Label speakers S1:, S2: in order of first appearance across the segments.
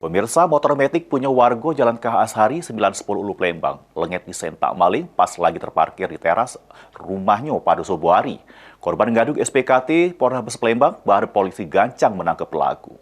S1: Pemirsa, motor metik punya warga Jalan KH Ashari 910 Ulu Plembang. Lengit disentak maling pas lagi terparkir di teras rumahnya pada subuh hari. Korban ngaduk SPKT Polres Plembang, baru polisi gancang menangkap pelaku.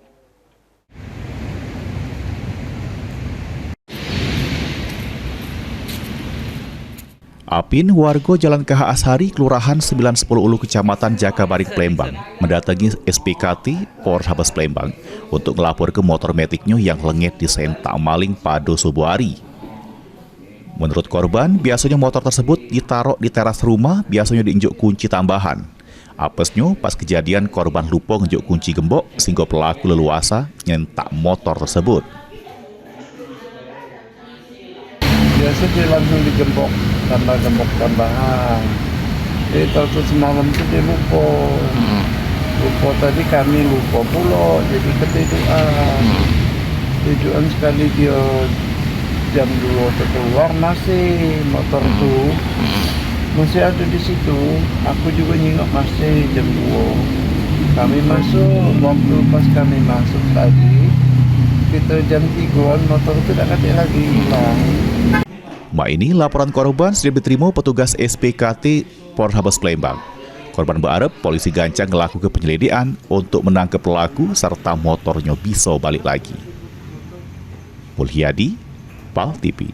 S1: Apin, warga Jalan KH Ashari, Kelurahan 910 Ulu, Kecamatan Jakabaring, Plembang, mendatangi SPKT Polres Plembang untuk melapor ke motor metiknya yang lengit disentak maling pada subuh hari. Menurut korban, biasanya motor tersebut ditaruh di teras rumah, biasanya diinjuk kunci tambahan. Apesnya, pas kejadian korban lupa nginjuk kunci gembok sehingga pelaku leluasa nyentak motor tersebut.
S2: Biasa dia langsung digembok, gembok tambahan. Jadi terus semalam itu dia lupa. Lupa tadi kami lupa pula, jadi ketiduran sekali dia jam 2 keluar masih motor tuh masih ada di situ. Aku juga nyingok masih jam 2. Kami masuk, waktu pas kami masuk tadi kita jam 3-an motor itu tidak ada lagi hilang.
S1: Ini laporan korban sudah diterima petugas SPKT Polres Plembang. Korban berharap polisi gancang melakukan penyelidikan untuk menangkap pelaku serta motornya bisa balik lagi. Mulyadi, PAL TV.